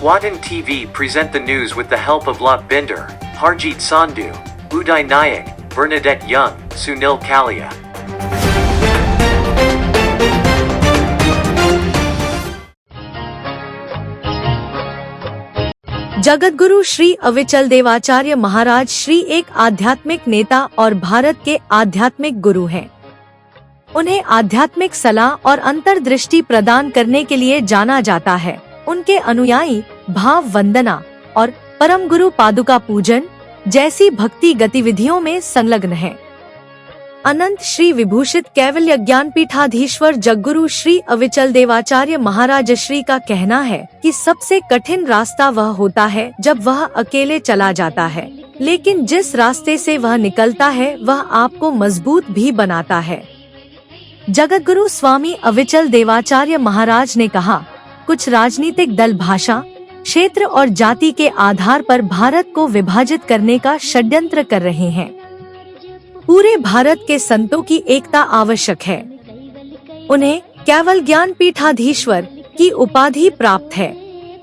Swatan TV present the news with the help of Lot Binder, Harjeet Sandhu, Uday Nayak, Bernadette Young, Sunil Kalia. जगतगुरु श्री अविचल देवाचार्य महाराज श्री एक आध्यात्मिक नेता और भारत के आध्यात्मिक गुरु हैं। उन्हें आध्यात्मिक सलाह और अंतर्दृष्टि प्रदान करने के लिए जाना जाता है। उनके अनुयायी भाव वंदना और परम गुरु पादुका पूजन जैसी भक्ति गतिविधियों में संलग्न हैं। अनंत श्री विभूषित कैवल्य ज्ञानपीठाधीश्वर जगगुरु श्री अविचल देवाचार्य महाराज श्री का कहना है कि सबसे कठिन रास्ता वह होता है जब वह अकेले चला जाता है, लेकिन जिस रास्ते से वह निकलता है वह आपको मजबूत भी बनाता है। जगतगुरु स्वामी अविचल देवाचार्य महाराज ने कहा, कुछ राजनीतिक दल भाषा, क्षेत्र और जाति के आधार पर भारत को विभाजित करने का षड्यंत्र कर रहे हैं। पूरे भारत के संतों की एकता आवश्यक है। उन्हें केवल ज्ञानपीठाधीश्वर की उपाधि प्राप्त है,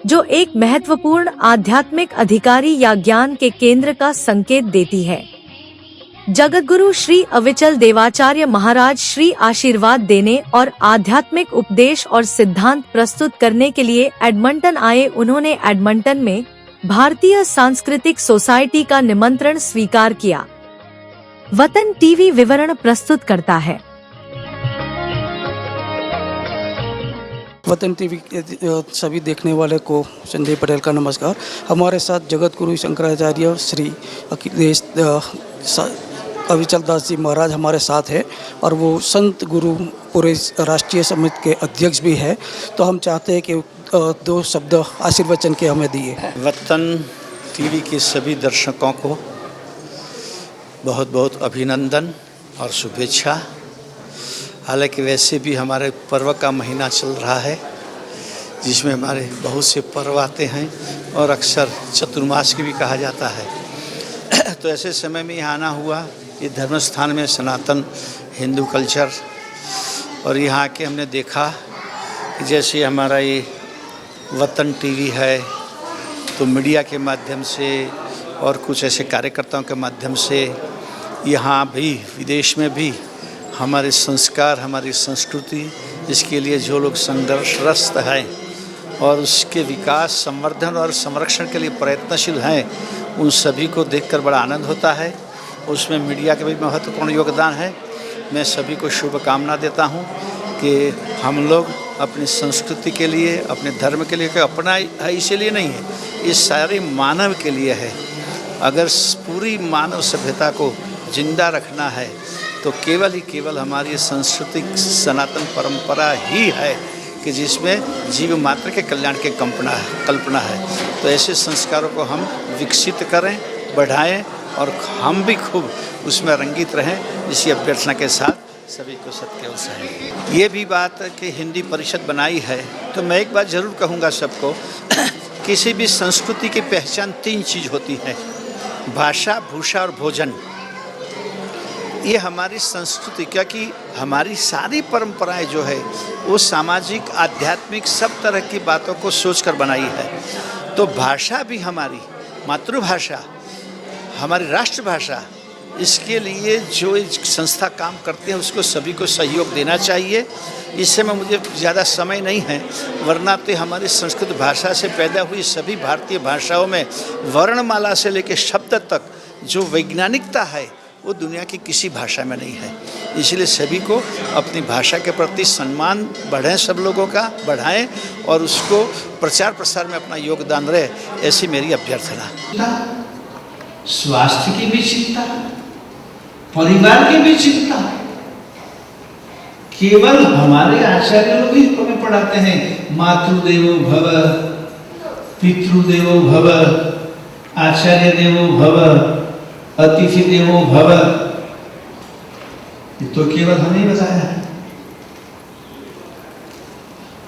जो एक महत्वपूर्ण आध्यात्मिक अधिकारी या ज्ञान के केंद्र का संकेत देती है। जगतगुरु श्री अविचल देवाचार्य महाराज श्री आशीर्वाद देने और आध्यात्मिक उपदेश और सिद्धांत प्रस्तुत करने के लिए एडमंटन आए। उन्होंने एडमंटन में भारतीय सांस्कृतिक सोसाइटी का निमंत्रण स्वीकार किया। वतन टीवी विवरण प्रस्तुत करता है। वतन टीवी के सभी देखने वाले को संजय पटेल का नमस्कार। हमारे साथ जगतगुरु शंकराचार्य श्री अखिलेश अविचल दास जी महाराज हमारे साथ है और वो संत गुरु पूरे राष्ट्रीय समिति के अध्यक्ष भी है। तो हम चाहते हैं कि दो शब्द आशीर्वचन के हमें दिए। वतन टीवी के सभी दर्शकों को बहुत बहुत अभिनंदन और शुभेच्छा। हालांकि वैसे भी हमारे पर्व का महीना चल रहा है, जिसमें हमारे बहुत से पर्व आते हैं और अक्सर चतुर्मास की भी कहा जाता है। तो ऐसे समय में यहाँ आना हुआ, ये धर्म स्थान में सनातन हिंदू कल्चर, और यहाँ के हमने देखा कि जैसे हमारा ये वतन टीवी है, तो मीडिया के माध्यम से और कुछ ऐसे कार्यकर्ताओं के माध्यम से यहाँ भी विदेश में भी हमारे संस्कार, हमारी संस्कृति, इसके लिए जो लोग संघर्षरत हैं और उसके विकास, संवर्धन और संरक्षण के लिए प्रयत्नशील हैं, उन सभी को देखकर बड़ा आनंद होता है। उसमें मीडिया का भी महत्वपूर्ण योगदान है। मैं सभी को शुभकामना देता हूँ कि हम लोग अपनी संस्कृति के लिए, अपने धर्म के लिए, अपना है इसीलिए नहीं है, इस सारे मानव के लिए है। अगर पूरी मानव सभ्यता को जिंदा रखना है तो केवल हमारी सांस्कृतिक सनातन परंपरा ही है कि जिसमें जीव मात्र के कल्याण की कल्पना है। तो ऐसे संस्कारों को हम विकसित करें, बढ़ाएं और हम भी खूब उसमें रंगित रहें। इसी अभ्यर्थना के साथ सभी को सत्य अवसर। ये भी बात कि हिंदी परिषद बनाई है, तो मैं एक बात ज़रूर कहूँगा सबको, किसी भी संस्कृति की पहचान 3 चीज़ होती है: भाषा, भूषा और भोजन। ये हमारी संस्कृति, क्योंकि हमारी सारी परंपराएं जो है वो सामाजिक, आध्यात्मिक, सब तरह की बातों को सोचकर बनाई है। तो भाषा भी हमारी मातृभाषा, हमारी राष्ट्रभाषा, इसके लिए जो संस्था काम करते हैं उसको सभी को सहयोग देना चाहिए। इससे में मुझे ज़्यादा समय नहीं है, वरना तो हमारी संस्कृत भाषा से पैदा हुई सभी भारतीय भाषाओं में वर्णमाला से लेकर शब्द तक जो वैज्ञानिकता है वो दुनिया की किसी भाषा में नहीं है। इसलिए सभी को अपनी भाषा के प्रति सम्मान बढ़ाएं, सब लोगों का बढ़ाएं और उसको प्रचार प्रसार में अपना योगदान रहे, ऐसी मेरी अभ्यर्थना। स्वास्थ्य की भी चिंता, परिवार की भी चिंता। केवल हमारे आचार्य लोग ही हमें पढ़ाते हैं, मातृदेवो भव, पितृदेवो भव, आचार्य देवो भव, अतिथि देवो भव। ये तो केवल हमें बताया है।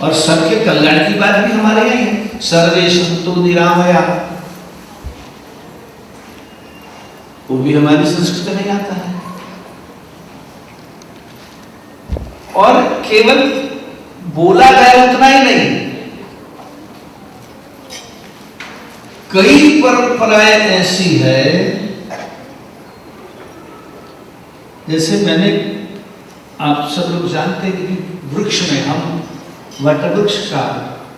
और सबके कल्याण की बात भी हमारे यहाँ है, सर्वे सन्तु निरामया, वो भी हमारी संस्कृति में आता है। और केवल बोला जाए उतना ही नहीं, कई परंपराएं ऐसी है, जैसे मैंने, आप सब लोग जानते हैं कि वृक्ष में हम वट वृक्ष का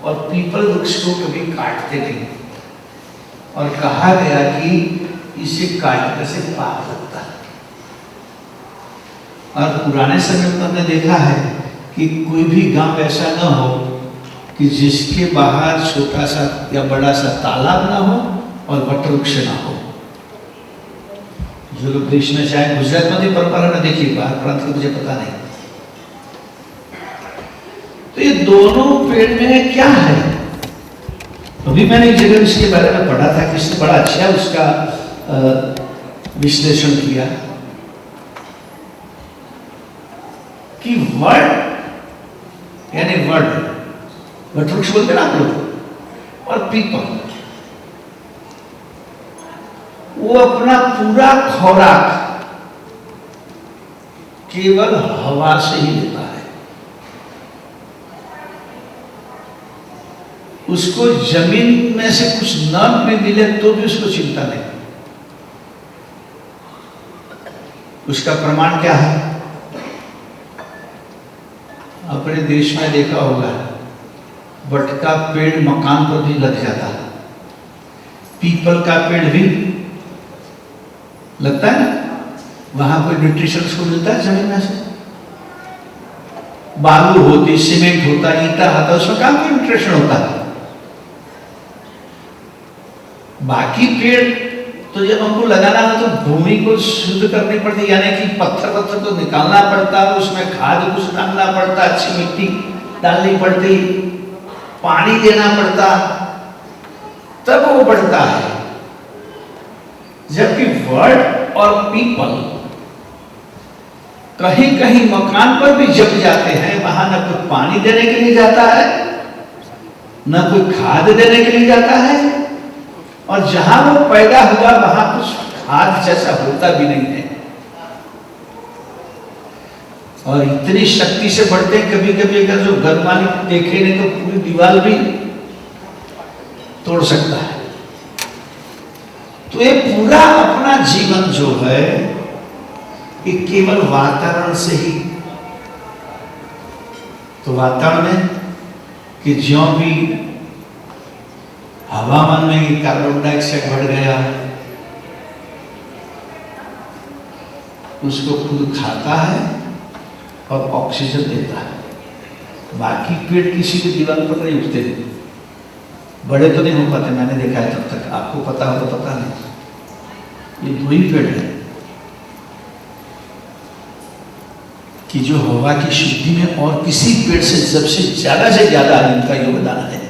और पीपल वृक्ष को कभी काटते नहीं, और कहा गया कि इसे काटने से पाप लगता है। और पुराने समय में हमने देखा है कि कोई भी गांव ऐसा न हो कि जिसके बाहर छोटा सा या बड़ा सा तालाब ना हो और वट वृक्ष ना हो। जो लोग देश में चाहे गुजरात में भी परंपरा में देखिए, बाहर प्रांत का मुझे पता नहीं। तो ये दोनों पेड़ में क्या है? अभी मैंने एक जगह इसके बारे में पढ़ा था, किसने बड़ा अच्छा उसका विश्लेषण किया कि वट यानी वट वृक्ष बोलते ना आप लोग, और पीपल, वो अपना पूरा खुराक केवल हवा से ही लेता है। उसको जमीन में से कुछ न भी मिले तो भी उसको चिंता नहीं। उसका प्रमाण क्या है? अपने देश में देखा होगा, वट का पेड़ मकान पर भी लग जाता है, पीपल का पेड़ भी लगता है ना, वहां कोई न्यूट्रिशन उसको मिलता है जमीन में से। बालू होती, सीमेंट होता, ईटा होता, उसमें कहाँ कोई न्यूट्रिशन होता है। बाकी पेड़ तो जब हमको लगाना हो तो भूमि को शुद्ध करनी पड़ती, यानी कि पत्थर को निकालना पड़ता, उसमें खाद कुछ डालना पड़ता, अच्छी मिट्टी डालनी पड़ती, पानी देना पड़ता, तब वो बढ़ता है। जबकि वट और पीपल कहीं कहीं मकान पर भी जम जाते हैं, वहां न कोई पानी देने के लिए जाता है, न कोई खाद देने के लिए जाता है, और जहां वो पैदा हुआ वहां कुछ खाद जैसा होता भी नहीं है। और इतनी शक्ति से बढ़ते हैं, कभी कभी अगर जो घर मालिक देखे नहीं तो पूरी दीवार भी तोड़ सकता है। तो ये पूरा अपना जीवन जो है ये केवल वातावरण से ही, तो वातावरण में कि ज्यों भी हवामान में कार्बन डाइऑक्साइड बढ़ गया, उसको खुद खाता है और ऑक्सीजन देता है। बाकी पेड़ किसी भी दीवार पर नहीं उठते, बड़े तो नहीं हो पाते, मैंने देखा है तब तक, आपको पता हो तो पता नहीं। ये दो ही पेड़ है कि जो हवा की शुद्धि में और किसी पेड़ से सबसे ज्यादा इनका योगदान है।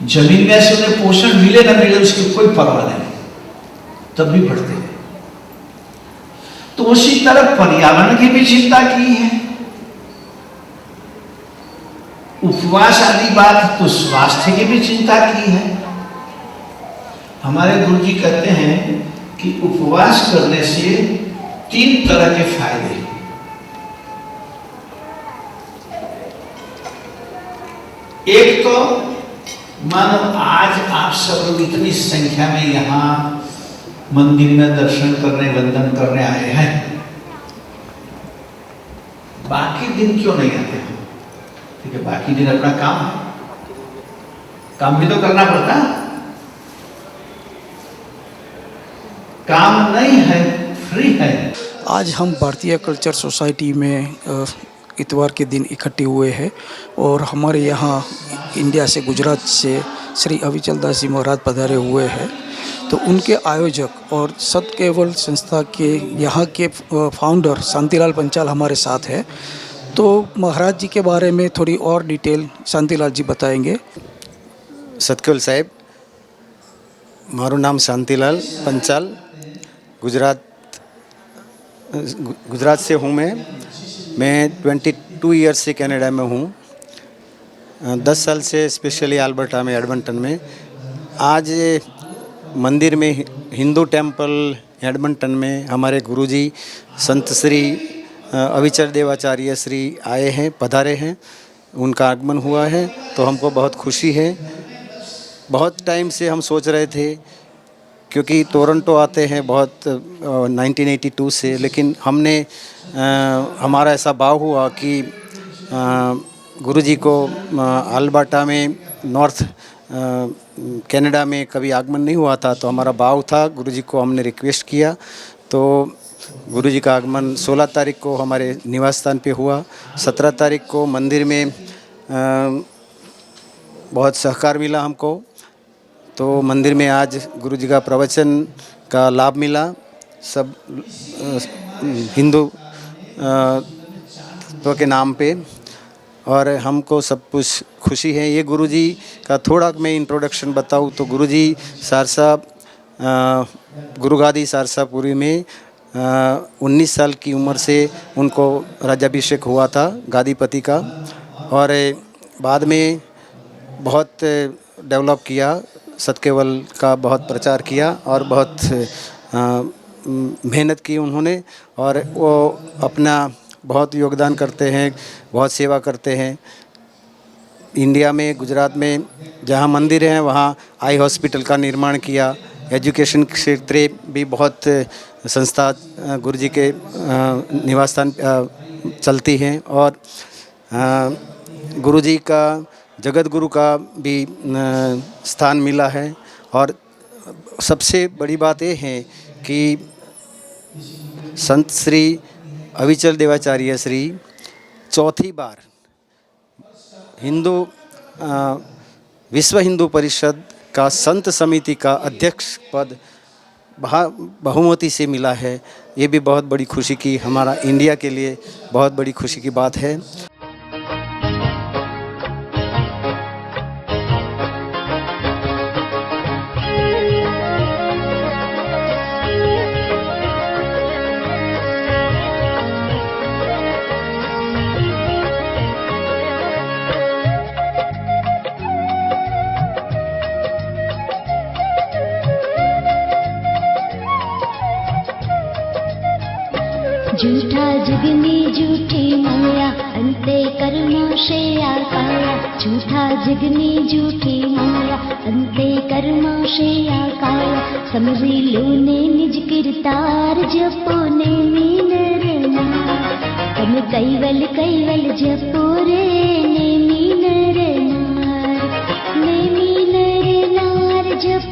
जमीन में से उन्हें पोषण मिले ना मिले उसकी कोई परवाह नहीं, तब भी बढ़ते हैं। तो उसी तरह पर्यावरण की भी चिंता की है। उपवास आदि बात तो स्वास्थ्य की भी चिंता की है। हमारे गुरु जी कहते हैं कि उपवास करने से 3 तरह के फायदे हैं। एक तो मानो आज आप सब लोग इतनी संख्या में यहाँ मंदिर में दर्शन करने, वंदन करने आए हैं, बाकी दिन क्यों नहीं आते हैं? ठीक है, बाकी दिन अपना काम है, काम भी तो करना पड़ता है। काम नहीं है, फ्री है। आज हम भारतीय कल्चर सोसाइटी में इतवार के दिन इकट्ठे हुए हैं और हमारे यहाँ इंडिया से, गुजरात से श्री अविचल दास जी महाराज पधारे हुए हैं। तो उनके आयोजक और सत केवल संस्था के यहाँ के फाउंडर शांतिलाल पंचाल हमारे साथ है। तो महाराज जी के बारे में थोड़ी और डिटेल शांतिलाल जी बताएंगे। सतकेवल साहेब, मारू नाम शांतिलाल पंचाल, गुजरात से हूँ मैं 22 ईयर्स से कनाडा में हूँ। 10 साल से स्पेशली अल्बर्टा में, एडमंटन में। आज मंदिर में, हिंदू टेम्पल एडमंटन में हमारे गुरुजी संत श्री अविचल देवाचार्य श्री आए हैं, पधारे हैं, उनका आगमन हुआ है, तो हमको बहुत खुशी है। बहुत टाइम से हम सोच रहे थे, क्योंकि टोरंटो आते हैं बहुत 1982 से, लेकिन हमने हमारा ऐसा भाव हुआ कि गुरुजी को अल्बर्टा में नॉर्थ कनाडा में कभी आगमन नहीं हुआ था, तो हमारा भाव था, गुरुजी को हमने रिक्वेस्ट किया, तो गुरुजी का आगमन 16 तारीख को हमारे निवास स्थान पे हुआ। 17 तारीख को मंदिर में बहुत सहकार मिला हमको, तो मंदिर में आज गुरुजी का प्रवचन का लाभ मिला। सब हिंदू तो के नाम पे, और हमको सब कुछ खुशी है। ये गुरुजी का थोड़ा मैं इंट्रोडक्शन बताऊँ तो गुरुजी सारसा गुरुगादी सारसापुरी में 19 साल की उम्र से उनको राज्याभिषेक हुआ था गादीपति का, और बाद में बहुत डेवलप किया, सतकेवल का बहुत प्रचार किया और बहुत मेहनत की उन्होंने, और वो अपना बहुत योगदान करते हैं, बहुत सेवा करते हैं। इंडिया में, गुजरात में जहाँ मंदिर हैं वहाँ आई हॉस्पिटल का निर्माण किया। एजुकेशन क्षेत्र भी बहुत संस्था गुरुजी के निवास स्थान चलती हैं, और गुरुजी का जगत गुरु का भी स्थान मिला है। और सबसे बड़ी बात ये है कि संत श्री अविचल देवाचार्य श्री चौथी बार विश्व हिंदू परिषद का संत समिति का अध्यक्ष पद बहुमति से मिला है। ये भी बहुत बड़ी खुशी की, हमारा इंडिया के लिए बहुत बड़ी खुशी की बात है। झूठा जग में झूठी माया, अंते कर्मों से आकाया। झूठा जग में झूठी माया, अंते कर्मों से आकाया। समझी लो ने निज किरतार, जपो ने मीनर नार। तम कैवल कैवल जपो रे ने मीनर नार, ने मीनर नार जप